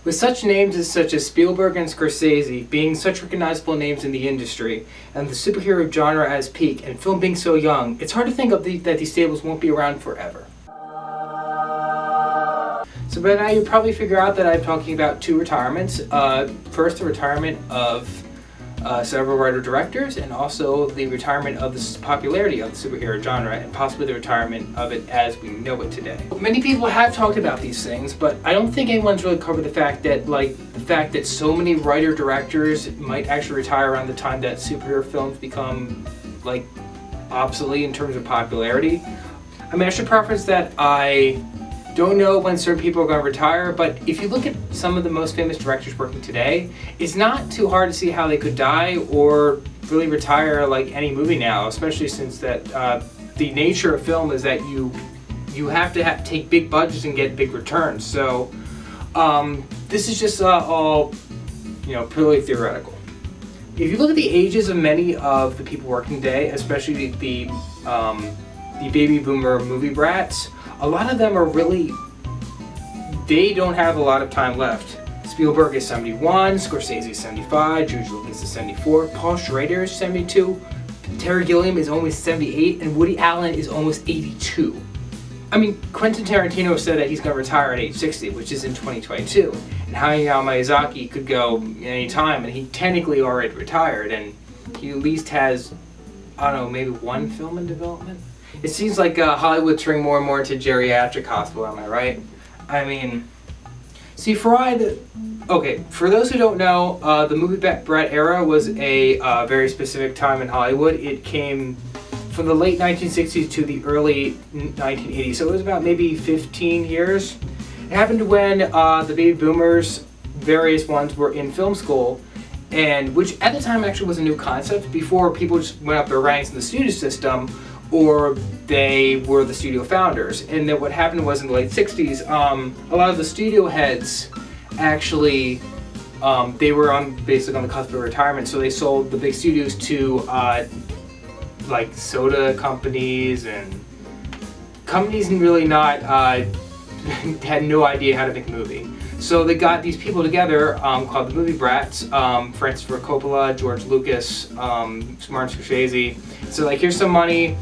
With such names such as Spielberg and Scorsese being such recognizable names in the industry, and the superhero genre at its peak, and film being so young, it's hard to think that these stables won't be around forever. So by now you probably figure out that I'm talking about two retirements. First, the retirement of several writer-directors, and also the retirement of the popularity of the superhero genre, and possibly the retirement of it as we know it today. Many people have talked about these things, but I don't think anyone's really covered the fact that so many writer-directors might actually retire around the time that superhero films become obsolete in terms of popularity. I mean, I should preface that I don't know when certain people are going to retire, but if you look at some of the most famous directors working today, it's not too hard to see how they could die or really retire like any movie now, especially since that the nature of film is that you have to take big budgets and get big returns. So this is just all purely theoretical. If you look at the ages of many of the people working today, especially the baby boomer movie brats, a lot of them are they don't have a lot of time left. Spielberg is 71, Scorsese is 75, George Lucas is 74, Paul Schrader is 72, Terry Gilliam is almost 78, and Woody Allen is almost 82. I mean, Quentin Tarantino said that he's going to retire at age 60, which is in 2022. And Hayao Miyazaki could go any time, and he technically already retired, and he at least has, I don't know, maybe one film in development? It seems like Hollywood's turning more and more into geriatric hospital, am I right? I mean, see, for those who don't know, the movie Brats Era was a very specific time in Hollywood. It came from the late 1960s to the early 1980s, so it was about maybe 15 years. It happened when the baby boomers, various ones, were in film school, and which at the time actually was a new concept. Before, people just went up their ranks in the studio system, or they were the studio founders. And then what happened was in the late 60s, a lot of the studio heads actually, they were basically on the cusp of retirement, so they sold the big studios to soda companies and companies really not, had no idea how to make a movie. So they got these people together called the movie brats, Francis Ford Coppola, George Lucas, Martin Scorsese. So here's some money,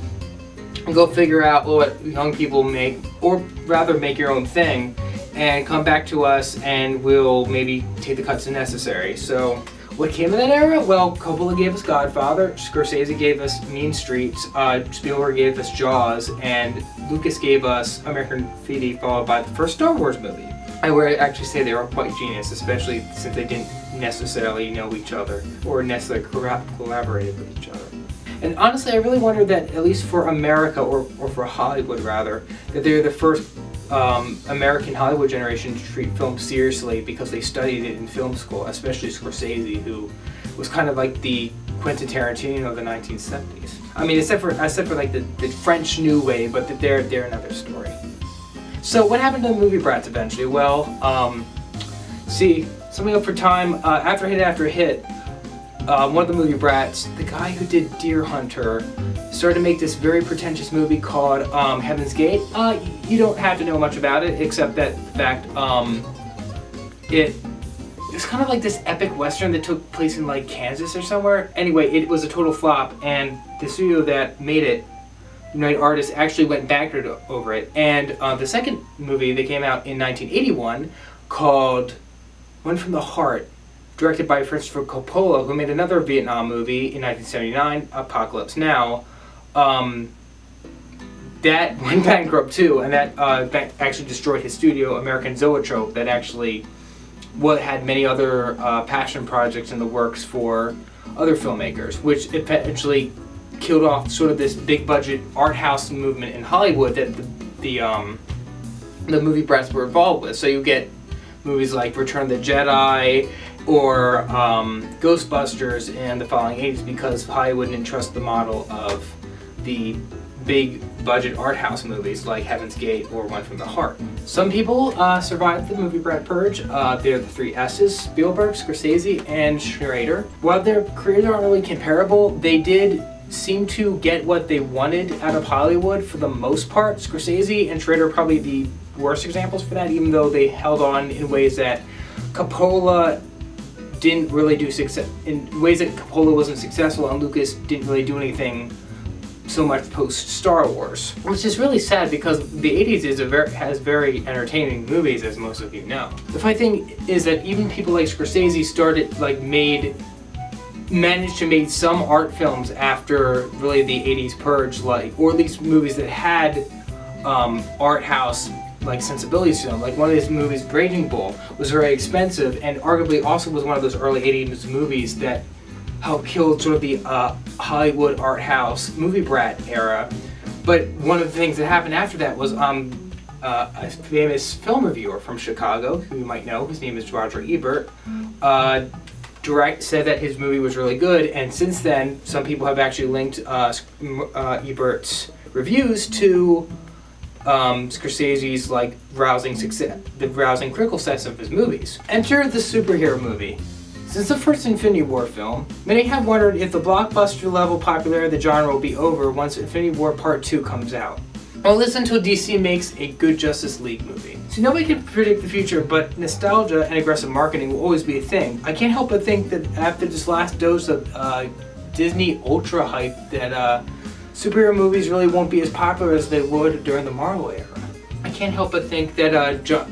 and go figure out what young people make, or rather make your own thing, and come back to us and we'll maybe take the cuts as necessary. So what came of that era? Well, Coppola gave us Godfather, Scorsese gave us Mean Streets, Spielberg gave us Jaws, and Lucas gave us American Graffiti, followed by the first Star Wars movie. I would actually say they were quite genius, especially since they didn't necessarily know each other or necessarily collaborated with each other. And honestly, I really wonder that, at least for America, or for Hollywood rather, that they're the first American Hollywood generation to treat film seriously because they studied it in film school, especially Scorsese, who was kind of like the Quentin Tarantino of the 1970s. I mean, except for the French New Wave, but they're another story. So what happened to the movie brats eventually? Well, summing up for time, after hit, one of the movie brats, the guy who did Deer Hunter, started to make this very pretentious movie called Heaven's Gate. You don't have to know much about it, except that the fact it was kind of like this epic western that took place in Kansas or somewhere. Anyway, it was a total flop, and the studio that made it, United Artists, actually went bankrupt over it. And the second movie that came out in 1981 called One from the Heart, directed by Francis Ford Coppola, who made another Vietnam movie in 1979, Apocalypse Now, that went bankrupt too, and that actually destroyed his studio, American Zoetrope, that actually had many other passion projects in the works for other filmmakers, which eventually killed off sort of this big budget art house movement in Hollywood that the movie brats were involved with. So you get movies like Return of the Jedi or Ghostbusters in the following 80s because Hollywood didn't trust the model of the big budget art house movies like Heaven's Gate or One from the Heart. Some people survived the movie brat purge. They're the three S's: Spielberg, Scorsese, and Schrader. While their careers aren't really comparable, they did seem to get what they wanted out of Hollywood for the most part. Scorsese and Schrader are probably the worst examples for that, even though they held on in ways that Coppola didn't really do success in ways that Coppola wasn't successful, and Lucas didn't really do anything so much post Star Wars, which is really sad because the 80s has very entertaining movies, as most of you know. The funny thing is that even people like Scorsese managed to make some art films after really the 80s purge, or at least movies that had art house sensibilities to them. Like one of these movies, Raging Bull, was very expensive and arguably also was one of those early 80s movies that helped kill sort of the Highwood art house movie brat era. But one of the things that happened after that was a famous film reviewer from Chicago, who you might know, his name is Roger Ebert, said that his movie was really good, and since then some people have actually linked Ebert's reviews to Scorsese's the rousing critical success of his movies. Enter the superhero movie. Since the first Infinity War film, many have wondered if the blockbuster level popularity of the genre will be over once Infinity War Part 2 comes out. Well, listen until DC makes a good Justice League movie. So nobody can predict the future, but nostalgia and aggressive marketing will always be a thing. I can't help but think that after this last dose of Disney ultra hype, that superhero movies really won't be as popular as they would during the Marvel era. I can't help but think that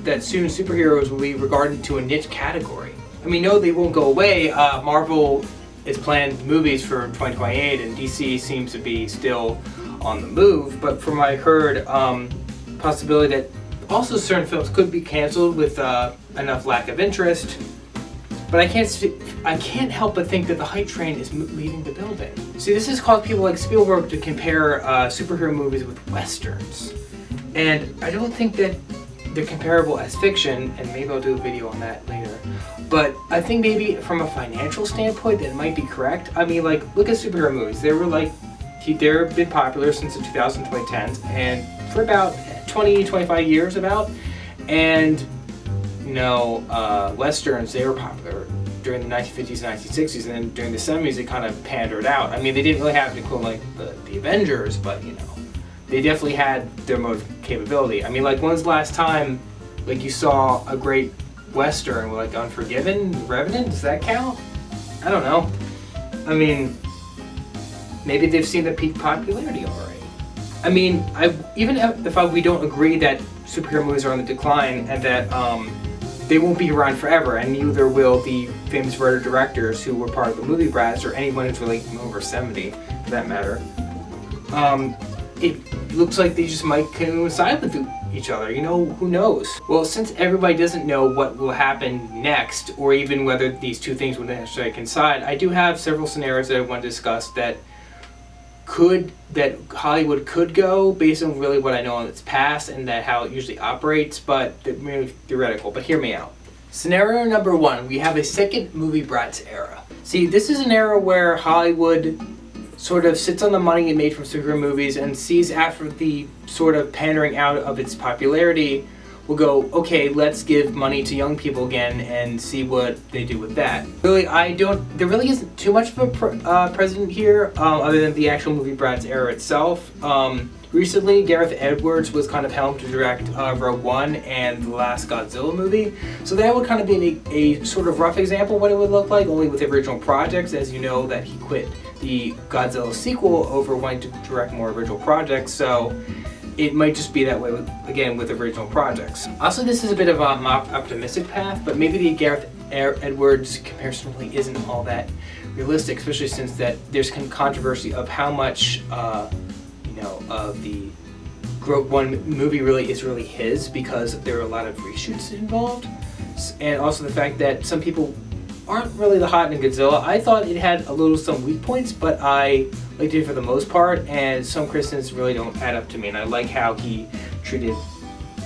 that soon superheroes will be regarded to a niche category. I mean, no, they won't go away. Marvel is planning movies for 2028, and DC seems to be still on the move. But from what I heard, possibility that also certain films could be canceled with enough lack of interest. But I can't help but think that the hype train is leaving the building. See, this has caused people like Spielberg to compare superhero movies with westerns, and I don't think that they're comparable as fiction, and maybe I'll do a video on that later. But I think maybe from a financial standpoint that might be correct. I mean, look at superhero movies. They've been popular since the 2000s, 2010s, and for about 20, 25 years and westerns, they were popular during the 1950s and 1960s, and then during the 70s they kind of pandered out. I mean, they didn't really have an equivalent like the Avengers, but they definitely had their mode capability. I mean, when's the last time you saw a great western with Unforgiven, Revenant? Does that count? I don't know. I mean, maybe they've seen the peak popularity already. I mean, even if we don't agree that superhero movies are on the decline and that they won't be around forever, and neither will the famous writer directors who were part of the movie Brats, or anyone who's really over 70 for that matter. It looks like they just might coincide with each other. Who knows? Well, since everybody doesn't know what will happen next, or even whether these two things would necessarily coincide, I do have several scenarios that I want to discuss that Hollywood could go based on really what I know in its past and that how it usually operates, but they're merely theoretical. But hear me out. Scenario number one, we have a second movie Brats era. See, this is an era where Hollywood sort of sits on the money it made from superhero movies and sees after the sort of pandering out of its popularity, will go, okay, let's give money to young people again and see what they do with that. Really, there really isn't too much of a precedent here, other than the actual movie Brats era itself. Recently, Gareth Edwards was kind of helmed to direct Rogue One and the last Godzilla movie, so that would kind of be a sort of rough example of what it would look like, only with original projects, as you know that he quit the Godzilla sequel over wanting to direct more original projects, so it might just be that way with original projects. Also, this is a bit of an optimistic path, but maybe the Gareth Edwards comparison really isn't all that realistic, especially since that there's controversy of how much of the Rogue One movie really is his, because there are a lot of reshoots involved, and also the fact that some people aren't really the hot in Godzilla. I thought it had some weak points, but I liked it for the most part, and some criticisms really don't add up to me, and I like how he treated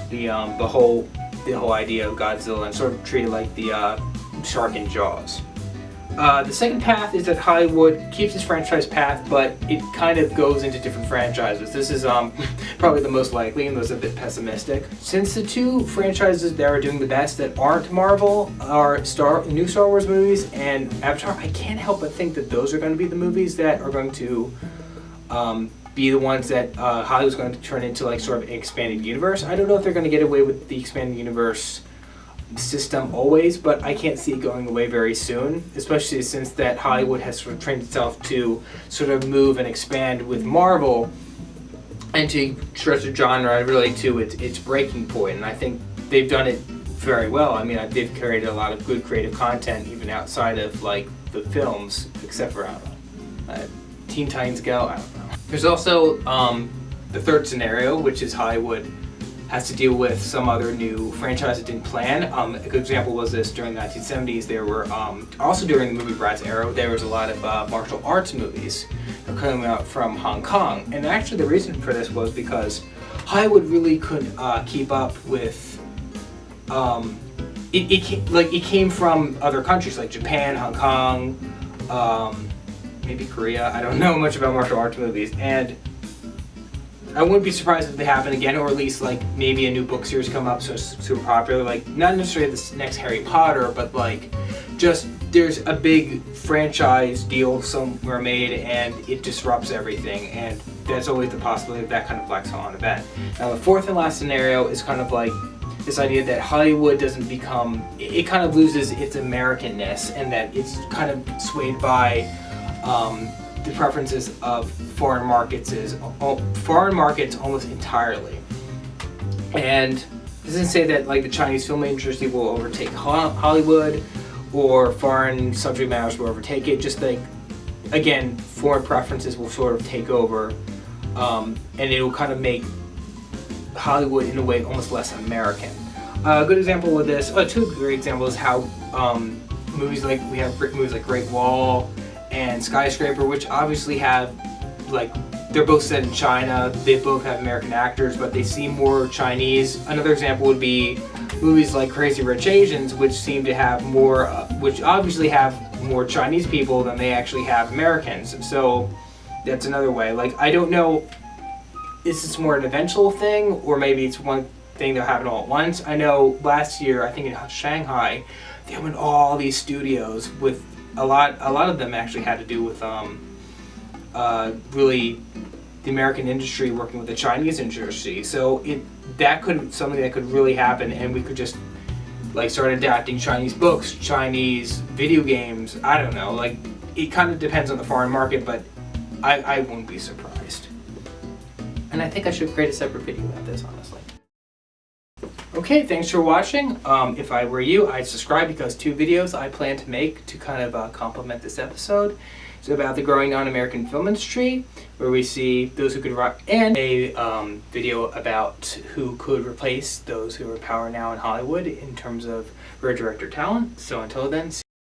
the whole idea of Godzilla and sort of treated like the shark in Jaws. The second path is that Hollywood keeps its franchise path, but it kind of goes into different franchises. This is probably the most likely, and those a bit pessimistic. Since the two franchises that are doing the best that aren't Marvel are new Star Wars movies and Avatar, I can't help but think that those are going to be the movies that are going to be the ones that Hollywood's going to turn into sort of an expanded universe. I don't know if they're going to get away with the expanded universe system always, but I can't see it going away very soon, especially since that Hollywood has sort of trained itself to sort of move and expand with Marvel and to stretch the genre really to its breaking point. And I think they've done it very well. I mean, they've created a lot of good creative content even outside of like the films, except for, I don't know, Teen Titans Go, I don't know. There's also the third scenario, which is Highwood has to deal with some other new franchise it didn't plan. A good example was this during the 1970s. There were, also during the movie Brats Era, there was a lot of martial arts movies that were coming out from Hong Kong. And actually the reason for this was because Highwood really couldn't keep up with, it came from other countries like Japan, Hong Kong, maybe Korea. I don't know much about martial arts movies, and I wouldn't be surprised if they happen again, or at least like maybe a new book series come up so it's super popular, like not necessarily this next Harry Potter, but like just there's a big franchise deal somewhere made and it disrupts everything, and that's always the possibility of that kind of black swan event. Now the fourth and last scenario is kind of like this idea that Hollywood doesn't become, it kind of loses its Americanness, and that it's kind of swayed by the preferences of foreign markets almost entirely. And this doesn't say that like the Chinese film industry will overtake Hollywood or foreign subject matters will overtake it. Just like, again, foreign preferences will sort of take over, and it will kind of make Hollywood in a way almost less American. A good example of this, two great examples, how movies like Great Wall and Skyscraper, which obviously have, like, they're both set in China, they both have American actors, but they seem more Chinese. Another example would be movies like Crazy Rich Asians, which seem to have more, which obviously have more Chinese people than they actually have Americans. So that's another way. Like, I don't know, is this more an eventual thing, or maybe it's one thing that'll happen all at once? I know last year, I think in Shanghai, they went all these studios with a lot of them actually had to do with really the American industry working with the Chinese industry. So something that could really happen, and we could just like start adapting Chinese books, Chinese video games. I don't know. Like, it kind of depends on the foreign market, but I won't be surprised. And I think I should create a separate video about this, honestly. Okay, thanks for watching. If I were you, I'd subscribe, because 2 videos I plan to make to kind of complement this episode. It's about the growing non-American film industry, where we see those who could rock, and a video about who could replace those who are in power now in Hollywood in terms of director talent. So until then,